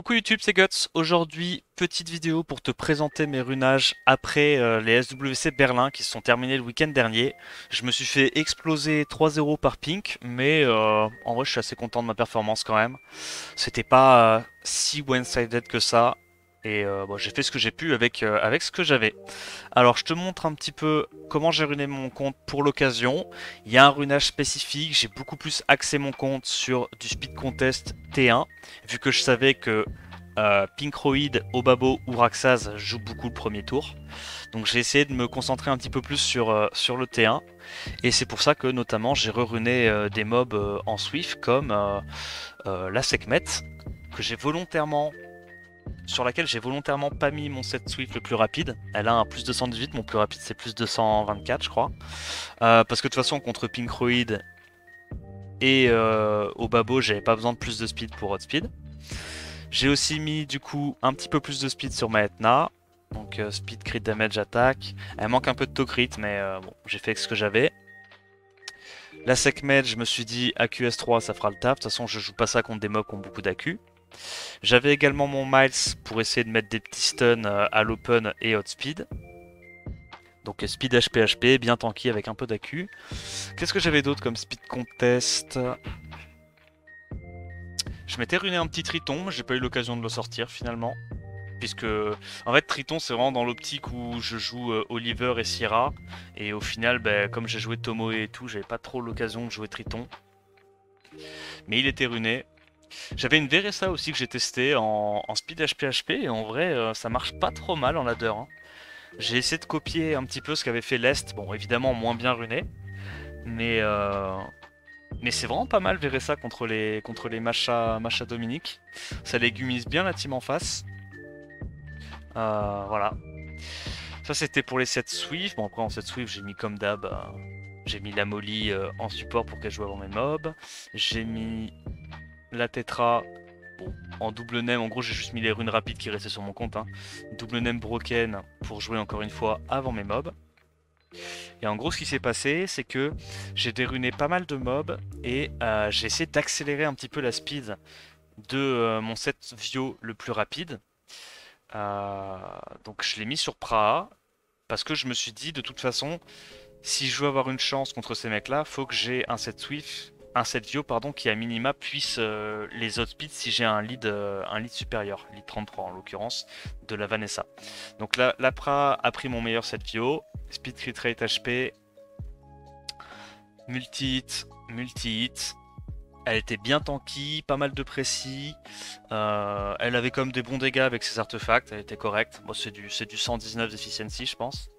Coucou YouTube, c'est Guts. Aujourd'hui, petite vidéo pour te présenter mes runages après les SWC Berlin qui se sont terminés le week-end dernier. Je me suis fait exploser 3-0 par Pink, mais en vrai, je suis assez content de ma performance quand même. C'était pas si one-sided que ça. Et bon, j'ai fait ce que j'ai pu avec ce que j'avais. Alors, je te montre un petit peu comment j'ai runé mon compte pour l'occasion. Il y a un runage spécifique. J'ai beaucoup plus axé mon compte sur du speed contest T1, vu que je savais que Pinkroid, Obabo ou Raxaz jouent beaucoup le premier tour. Donc, j'ai essayé de me concentrer un petit peu plus sur le T1. Et c'est pour ça que, notamment, j'ai reruné des mobs en Swift comme la Sekhmet, que j'ai volontairement sur laquelle j'ai volontairement pas mis mon set Swift le plus rapide. Elle a un plus 218, mon plus rapide c'est plus 224 je crois. Parce que de toute façon contre Pinkroid et Obabo j'avais pas besoin de plus de speed pour Outspeed. J'ai aussi mis du coup un petit peu plus de speed sur ma Etna. Donc speed, crit, damage, attaque. Elle manque un peu de to crit mais bon j'ai fait ce que j'avais. La Sekhmet je me suis dit AQS3 ça fera le taf. De toute façon je joue pas ça contre des mobs qui ont beaucoup d'AQ. J'avais également mon Miles pour essayer de mettre des petits stuns à l'open et outspeed. Donc speed HP HP, bien tanky avec un peu d'AQ. Qu'est-ce que j'avais d'autre comme speed contest? Je m'étais runé un petit Triton, mais j'ai pas eu l'occasion de le sortir finalement. Puisque, en fait, Triton c'est vraiment dans l'optique où je joue Oliver et Sierra. Et au final, comme j'ai joué Tomoe et tout, j'avais pas trop l'occasion de jouer Triton. Mais il était runé. J'avais une Veressa aussi que j'ai testé en speed HP HP. Et en vrai, ça marche pas trop mal en ladder, hein. J'ai essayé de copier un petit peu ce qu'avait fait l'Est. Bon, évidemment, moins bien runé. Mais, euh, mais c'est vraiment pas mal Veressa contre les Macha Dominique. Ça légumise bien la team en face. Voilà. Ça, c'était pour les sets Swift. Bon, après, en set Swift, j'ai mis comme d'hab. J'ai mis la Molly en support pour qu'elle joue avant mes mobs. J'ai mis la Tetra. Bon, en double name, en gros, j'ai juste mis les runes rapides qui restaient sur mon compte, hein. Double name broken pour jouer encore une fois avant mes mobs. Et en gros, ce qui s'est passé, c'est que j'ai déruné pas mal de mobs et j'ai essayé d'accélérer un petit peu la speed de mon set Vio le plus rapide. Euh, donc je l'ai mis sur Praha parce que je me suis dit de toute façon, si je veux avoir une chance contre ces mecs-là, faut que j'ai un set Vio pardon, qui à minima puisse les outspeed si j'ai un lead supérieur, lead 33 en l'occurrence, de la Vanessa. Donc là, la Praha a pris mon meilleur set Vio, speed crit rate HP, multi-hit, multi-hit. Elle était bien tanky, pas mal de précis. Elle avait comme des bons dégâts avec ses artefacts, elle était correcte. Bon, c'est du 119 d'efficiency, je pense.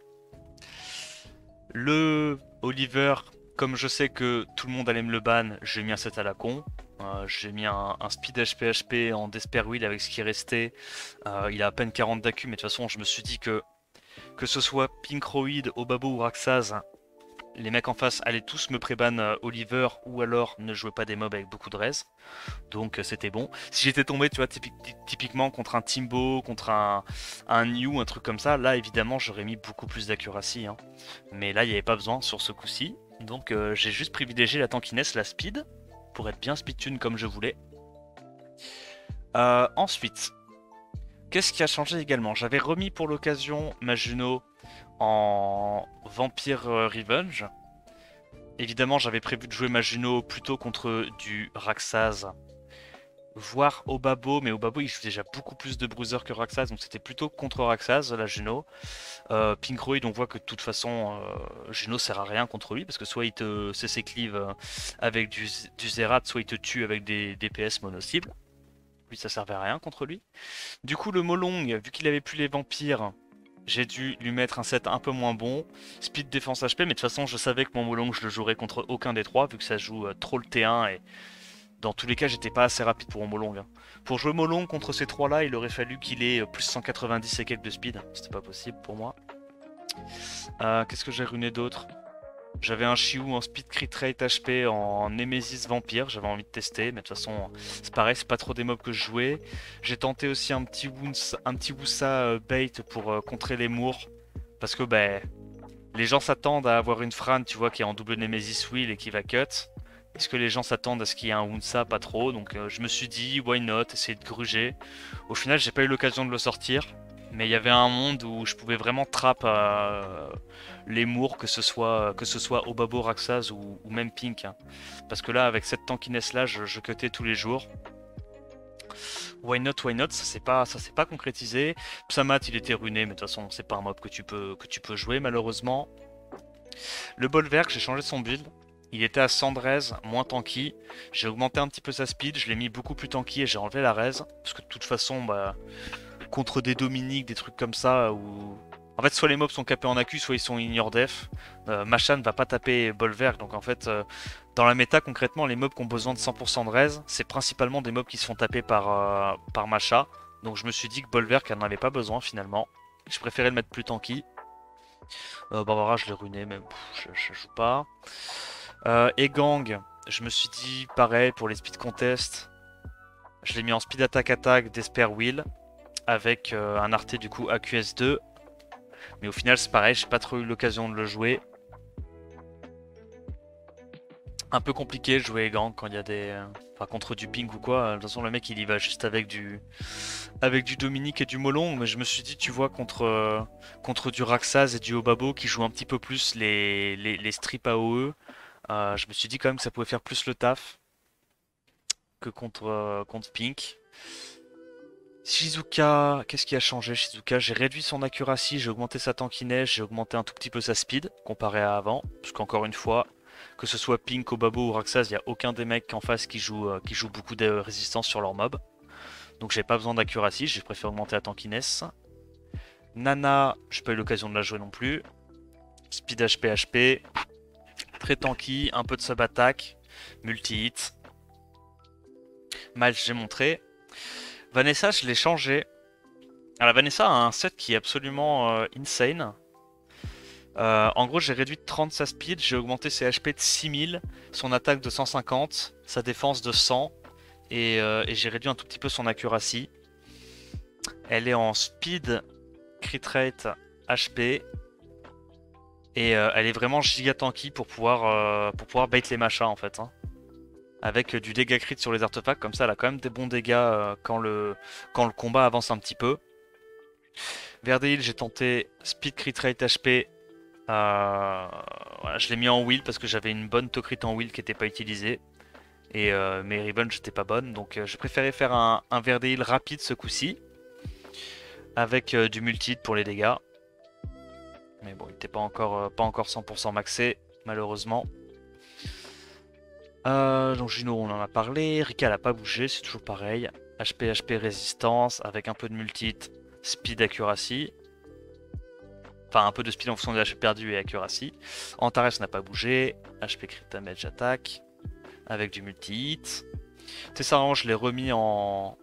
Le Oliver, comme je sais que tout le monde allait me le ban, j'ai mis un set à la con. J'ai mis un speed HP HP en Despair Wheel avec ce qui restait. Il a à peine 40 d'AQ, mais de toute façon, je me suis dit que ce soit Pinkroid, Obabo ou Raxaz, les mecs en face allaient tous me préban Oliver ou alors ne jouaient pas des mobs avec beaucoup de res. Donc c'était bon. Si j'étais tombé, tu vois, typiquement contre un Timbo, contre un New, un truc comme ça, là évidemment j'aurais mis beaucoup plus d'accuracy, hein. Mais là il n'y avait pas besoin sur ce coup-ci. Donc j'ai juste privilégié la tankiness, la speed, pour être bien speed tune comme je voulais. Ensuite, qu'est-ce qui a changé également? J'avais remis pour l'occasion ma Juno en Vampire Revenge. Évidemment, j'avais prévu de jouer ma Juno plutôt contre du Raxaz, voire Obabo, mais Obabo il joue déjà beaucoup plus de bruiser que Raxaz, donc c'était plutôt contre Raxaz, la Juno. Pinkroid, on voit que de toute façon, Juno sert à rien contre lui, parce que soit il te CC cleave avec du Zerat, soit il te tue avec des DPS mono-cible. Lui, ça servait à rien contre lui. Du coup, le Molong, vu qu'il avait plus les vampires, j'ai dû lui mettre un set un peu moins bon. Speed défense HP, mais de toute façon, je savais que mon Molong, je le jouerais contre aucun des trois, vu que ça joue trop le T1. Et dans tous les cas, j'étais pas assez rapide pour mon Molong, hein. Pour jouer Molong contre ces trois-là, il aurait fallu qu'il ait plus 190 et quelques de speed. C'était pas possible pour moi. Qu'est-ce que j'ai runé d'autre? J'avais un Chiou en speed crit rate HP en Nemesis Vampire, j'avais envie de tester, mais de toute façon, c'est pareil, c'est pas trop des mobs que je jouais. J'ai tenté aussi un petit Wusa bait pour contrer les Moors, parce que les gens s'attendent à avoir une Fran, tu vois, qui est en double Nemesis Wheel et qui va cut. Est-ce que les gens s'attendent à ce qu'il y ait un Hunsa? Pas trop, donc je me suis dit, why not, essayer de gruger. Au final, j'ai pas eu l'occasion de le sortir, mais il y avait un monde où je pouvais vraiment trap les mours, que ce soit Obabo, Raxaz ou même Pink. Hein. Parce que là, avec cette tankiness là, je cutais tous les jours. Why not, ça s'est pas concrétisé. Psamat, il était ruiné, mais de toute façon, c'est pas un mob que tu peux jouer malheureusement. Le Bolverk, j'ai changé son build. Il était à 100 de moins tanky. J'ai augmenté un petit peu sa speed, je l'ai mis beaucoup plus tanky et j'ai enlevé la raise. Parce que de toute façon, bah, contre des Dominiques, des trucs comme ça, où... En fait, soit les mobs sont capés en accu, soit ils sont ignore def. Machan ne va pas taper Bolverk, donc en fait, dans la méta, concrètement, les mobs qui ont besoin de 100% de raise, c'est principalement des mobs qui se font taper par Macha. Donc je me suis dit que Bolverk n'en avait pas besoin finalement. Je préférais le mettre plus tanky. Barbara, je l'ai ruiné, mais je joue pas. Et Gang, je me suis dit pareil pour les speed contest. Je l'ai mis en speed attack d'Esper Will avec un arté du coup AQS2. Mais au final, c'est pareil, j'ai pas trop eu l'occasion de le jouer. Un peu compliqué de jouer Gang quand il y a des. Enfin, contre du ping ou quoi. De toute façon, le mec il y va juste avec du Dominique et du Molong. Mais je me suis dit, tu vois, contre du Raxaz et du Obabo qui jouent un petit peu plus les strips AOE. Je me suis dit quand même que ça pouvait faire plus le taf que contre Pink. Shizuka, qu'est-ce qui a changé Shizuka? J'ai réduit son accuracy, j'ai augmenté sa tankiness, j'ai augmenté un tout petit peu sa speed comparé à avant. Parce qu'encore une fois, que ce soit Pink, Obabo ou Raxaz, il n'y a aucun des mecs en face qui joue beaucoup de résistance sur leur mob. Donc j'ai pas besoin d'accuracy, j'ai préféré augmenter la tankiness. Nana, j'ai pas eu l'occasion de la jouer non plus. Speed HP, très tanky, un peu de sub attack, multi-hit. Miles, j'ai montré. Vanessa, je l'ai changé. Alors Vanessa a un set qui est absolument insane. En gros, j'ai réduit de 30 sa speed, j'ai augmenté ses HP de 6000, son attaque de 150, sa défense de 100, et j'ai réduit un tout petit peu son accuracy. Elle est en speed, crit rate, HP, et elle est vraiment giga tanky pour pouvoir bait les machas en fait. Hein. Avec du dégât crit sur les artefacts, comme ça elle a quand même des bons dégâts quand le combat avance un petit peu. Verdeil, j'ai tenté speed crit rate HP. Voilà, je l'ai mis en wheel parce que j'avais une bonne tocrit en wheel qui n'était pas utilisée. Et mes revenge n'étaient pas bonnes. Donc j'ai préféré faire un Verdeil rapide ce coup-ci. Avec du multi pour les dégâts. Mais bon, il n'était pas encore 100% maxé, malheureusement. Donc Juno, on en a parlé. Rika, elle a pas bougé, c'est toujours pareil. HP résistance avec un peu de multi, speed accuracy. Enfin, un peu de speed en fonction de HP perdu et accuracy. Antares n'a pas bougé. HP crit damage attack. Avec du multi-hit. Tessaran, je l'ai remis en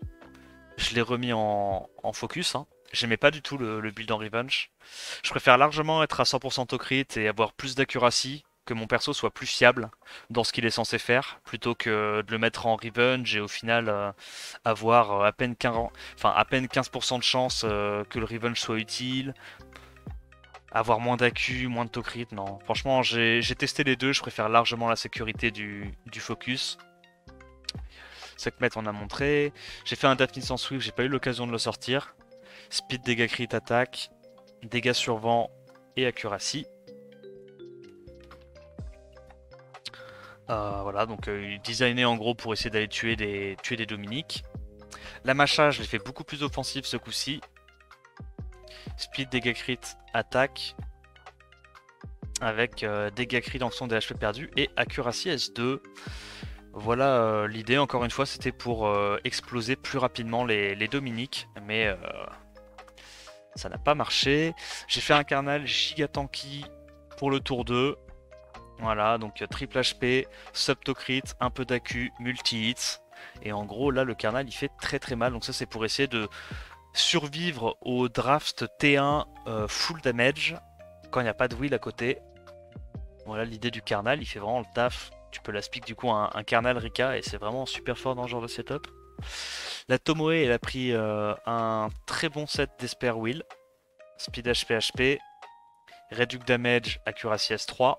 focus. Hein. J'aimais pas du tout le build en revenge. Je préfère largement être à 100% au crit et avoir plus d'accuracy, que mon perso soit plus fiable dans ce qu'il est censé faire, plutôt que de le mettre en revenge et au final avoir à peine 15% de chance que le revenge soit utile, avoir moins d'accu, moins de tocrit. Non, franchement j'ai testé les deux, je préfère largement la sécurité du focus. Sekhmet on a montré. J'ai fait un Daphne sans Swift, j'ai pas eu l'occasion de le sortir. Speed, dégâts crit, attaque, dégâts sur vent et accuracy. Voilà, donc designé en gros pour essayer d'aller tuer des Dominiques. La Macha, je l'ai fait beaucoup plus offensif ce coup-ci. Speed, dégâts crit, attaque. Avec dégâts crit en fonction des HP perdus et accuracy S2. Voilà l'idée, encore une fois, c'était pour exploser plus rapidement les Dominiques. Mais ça n'a pas marché. J'ai fait un Carnal giga tanky pour le tour 2. Voilà, donc triple HP, sub-to-crit, un peu d'accu, multi-hits. Et en gros, là, le Carnal, il fait très très mal. Donc ça, c'est pour essayer de survivre au draft T1 full damage quand il n'y a pas de wheel à côté. Voilà l'idée du Carnal, il fait vraiment le taf. Tu peux la speak du coup un Carnal Rika et c'est vraiment super fort dans ce genre de setup. La Tomoe, elle a pris un très bon set d'Esper Will. Speed HP HP. Reduce Damage, Accuracy S3.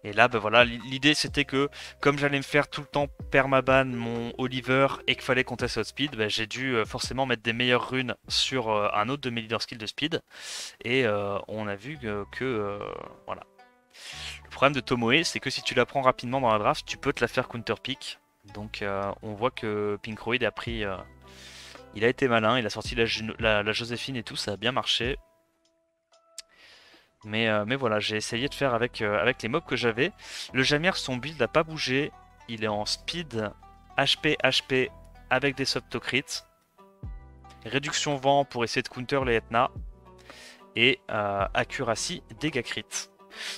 Et là, ben voilà, l'idée c'était que comme j'allais me faire tout le temps permaban mon Oliver et qu'il fallait qu'on teste Outspeed, ben, j'ai dû forcément mettre des meilleures runes sur un autre de mes leader skills de speed. Et on a vu voilà. Le problème de Tomoe, c'est que si tu la prends rapidement dans la draft, tu peux te la faire counter pick. Donc on voit que Pinkroid a pris... il a été malin, il a sorti la Joséphine et tout, ça a bien marché. Mais voilà, j'ai essayé de faire avec les mobs que j'avais. Le Jamir, son build n'a pas bougé. Il est en speed HP, HP avec des subtocrits. Réduction vent pour essayer de counter les Etna. Et accuracy, dégâts crit.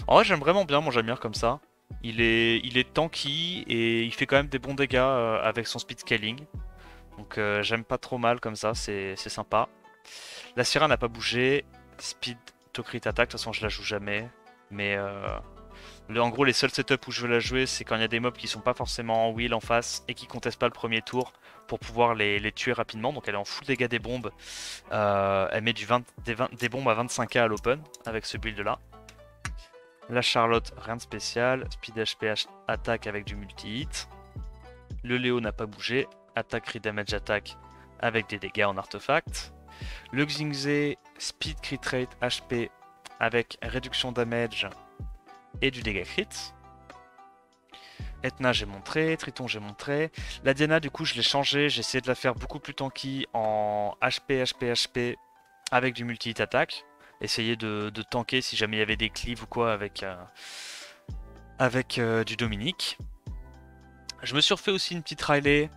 En vrai, j'aime vraiment bien mon Jamir comme ça. Il est tanky et il fait quand même des bons dégâts avec son speed scaling. Donc j'aime pas trop mal comme ça, c'est sympa. La Syrah n'a pas bougé. Speed to crit attack, de toute façon je la joue jamais. Mais en gros les seuls setups où je veux la jouer c'est quand il y a des mobs qui sont pas forcément en wheel en face et qui contestent pas le premier tour pour pouvoir les tuer rapidement. Donc elle est en full dégâts des bombes. Elle met des bombes à 25k à l'open avec ce build là. La Charlotte, rien de spécial. Speed HP attaque avec du multi-hit. Le Léo n'a pas bougé. Attaque, crit damage, attaque avec des dégâts en artefact. Le Xingze, speed, crit rate, HP avec réduction damage et du dégât crit. Etna j'ai montré, Triton j'ai montré. La Diana du coup je l'ai changé, j'ai essayé de la faire beaucoup plus tanky en HP, HP, HP avec du multi-hit attaque. Essayer de tanker si jamais il y avait des cleaves ou quoi avec du Dominique. Je me suis refait aussi une petite Riley.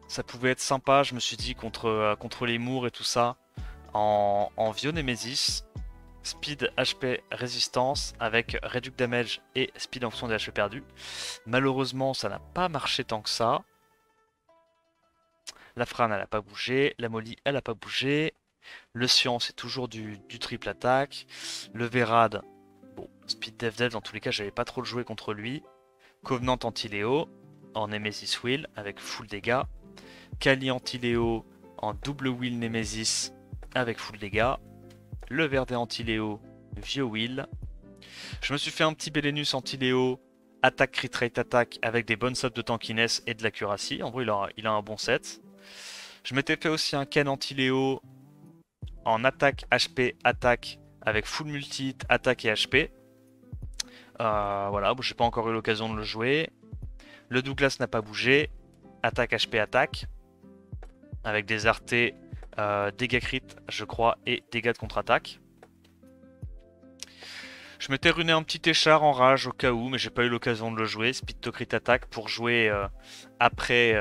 Ça pouvait être sympa, je me suis dit, contre les mours et tout ça. En Vio Nemesis. Speed, HP, résistance avec Reduce Damage et Speed en fonction des HP perdus. Malheureusement, ça n'a pas marché tant que ça. La Fran, elle n'a pas bougé. La Molly, elle n'a pas bougé. Le Science, c'est toujours du triple attaque. Le Verad, bon, Speed Dev dans tous les cas, j'avais pas trop le jouer contre lui. Covenant anti-Léo en Nemesis Wheel avec full dégâts. Kali anti-Léo en double Wheel Nemesis avec full dégâts. Le Verdé anti-Léo, vieux Wheel. Je me suis fait un petit Belenus anti-Léo, attaque crit rate attaque avec des bonnes subs de tankiness et de l'accuracy. En vrai, il a un bon set. Je m'étais fait aussi un Ken anti-Léo en attaque, HP, attaque, avec full multi, attaque et HP. Voilà, bon, j'ai pas encore eu l'occasion de le jouer. Le Douglas n'a pas bougé. Attaque, HP, attaque. Avec des artés, dégâts crit, je crois, et dégâts de contre-attaque. Je m'étais runé un petit échard en rage au cas où, mais j'ai pas eu l'occasion de le jouer. Speed to crit attaque pour jouer après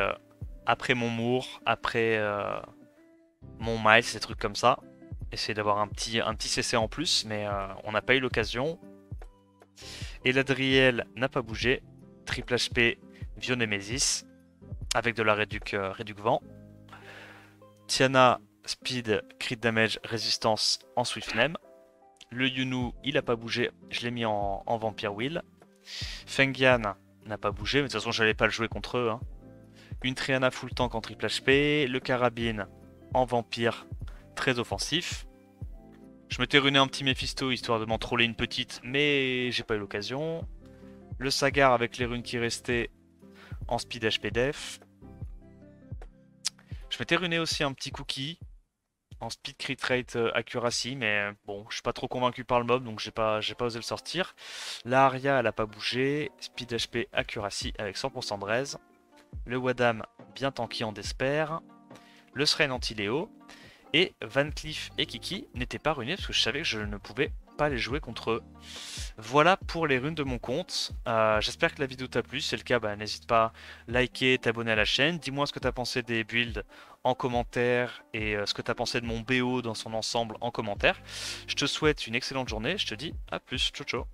mon Moore, après mon Miles, ces trucs comme ça. Essayer d'avoir un petit CC en plus, mais on n'a pas eu l'occasion. Et l'Adriel n'a pas bougé. Triple HP, Vio Nemesis, avec de la réduc vent. Tiana, Speed, Crit Damage, Résistance en Swift Name. Le Yunu, il n'a pas bougé, je l'ai mis en Vampire Wheel. Fengyang n'a pas bougé, mais de toute façon j'allais pas le jouer contre eux. Hein. Une Triana full tank en triple HP. Le Carabine en Vampire, très offensif. Je m'étais runé un petit Mephisto histoire de m'en troller une petite, mais j'ai pas eu l'occasion. Le Sagar avec les runes qui restaient en Speed HP Def. Je m'étais runé aussi un petit Cookie en Speed Crit Rate Accuracy, mais bon, je suis pas trop convaincu par le mob, donc j'ai pas osé le sortir. La Aria, elle a pas bougé. Speed HP Accuracy avec 100% de raise. Le Wadam, bien tanky en Desper. Le Sren anti-Léo. Et Van Cleef et Kiki n'étaient pas runés parce que je savais que je ne pouvais pas les jouer contre eux. Voilà pour les runes de mon compte. J'espère que la vidéo t'a plu. Si c'est le cas, bah, n'hésite pas à liker, t'abonner à la chaîne. Dis-moi ce que t'as pensé des builds en commentaire et ce que t'as pensé de mon BO dans son ensemble en commentaire. Je te souhaite une excellente journée. Je te dis à plus. Ciao ciao.